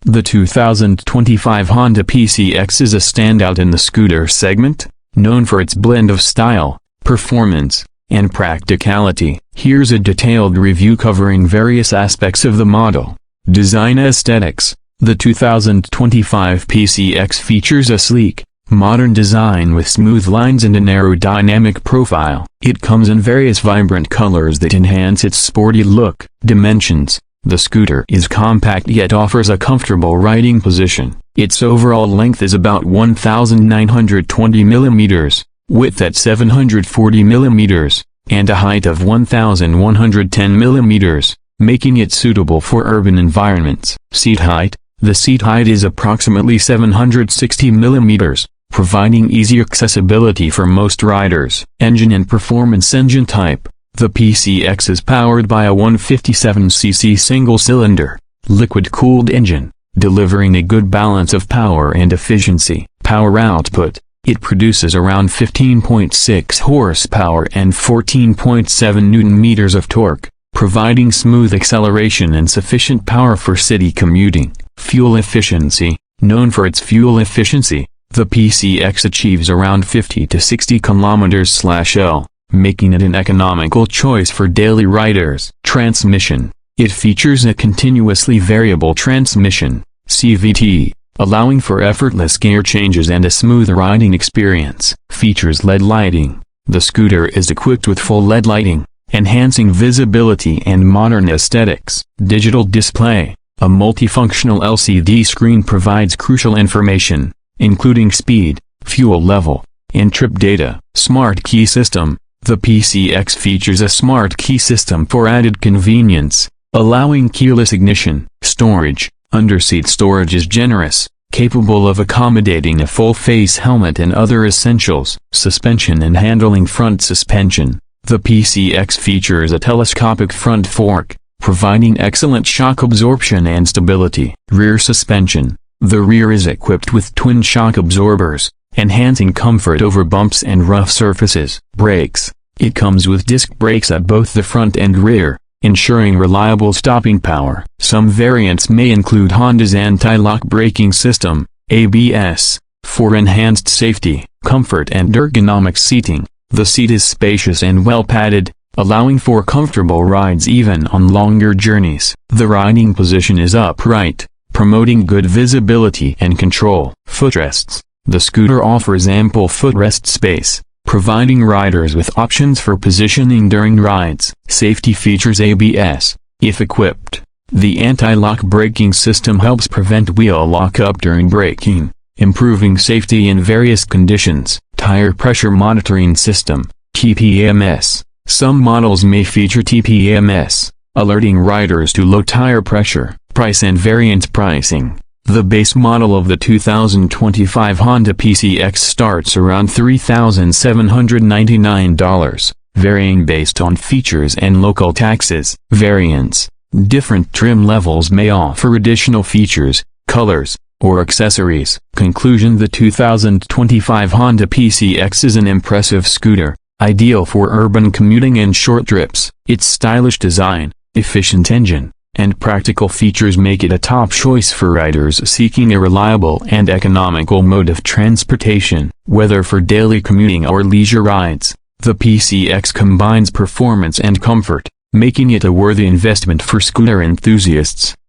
The 2025 Honda PCX is a standout in the scooter segment, known for its blend of style, performance, and practicality. Here's a detailed review covering various aspects of the model. Design aesthetics. The 2025 PCX features a sleek, modern design with smooth lines and an aerodynamic profile. It comes in various vibrant colors that enhance its sporty look. Dimensions. The scooter is compact yet offers a comfortable riding position. Its overall length is about 1,920 mm, width at 740 mm, and a height of 1,110 mm, making it suitable for urban environments. Seat height. The seat height is approximately 760 mm, providing easy accessibility for most riders. Engine and performance. Engine type. The PCX is powered by a 157cc single-cylinder, liquid-cooled engine, delivering a good balance of power and efficiency. Power output. It produces around 15.6 horsepower and 14.7 Nm of torque, providing smooth acceleration and sufficient power for city commuting. Fuel efficiency. Known for its fuel efficiency, the PCX achieves around 50 to 60 km/L, making it an economical choice for daily riders. Transmission. It features a continuously variable transmission, CVT, allowing for effortless gear changes and a smooth riding experience. Features LED lighting. The scooter is equipped with full LED lighting, enhancing visibility and modern aesthetics. Digital display. A multifunctional LCD screen provides crucial information, including speed, fuel level, and trip data. Smart key system. The PCX features a smart key system for added convenience, allowing keyless ignition. Storage. Underseat storage is generous, capable of accommodating a full-face helmet and other essentials. Suspension and handling. Front suspension. The PCX features a telescopic front fork, providing excellent shock absorption and stability. Rear suspension. The rear is equipped with twin shock absorbers, enhancing comfort over bumps and rough surfaces. Brakes. It comes with disc brakes at both the front and rear, ensuring reliable stopping power. Some variants may include Honda's anti-lock braking system, ABS, for enhanced safety, comfort and ergonomic seating. The seat is spacious and well padded, allowing for comfortable rides even on longer journeys. The riding position is upright, promoting good visibility and control. Footrests. The scooter offers ample footrest space, providing riders with options for positioning during rides. Safety features. ABS. If equipped, the anti-lock braking system helps prevent wheel lock-up during braking, improving safety in various conditions. Tire pressure monitoring system, TPMS. Some models may feature TPMS, alerting riders to low tire pressure. Price and variant pricing. The base model of the 2025 Honda PCX starts around $3,799, varying based on features and local taxes. Variants. Different trim levels may offer additional features, colors, or accessories. Conclusion. The 2025 Honda PCX is an impressive scooter, ideal for urban commuting and short trips. Its stylish design, efficient engine, and practical features make it a top choice for riders seeking a reliable and economical mode of transportation. Whether for daily commuting or leisure rides, the PCX combines performance and comfort, making it a worthy investment for scooter enthusiasts.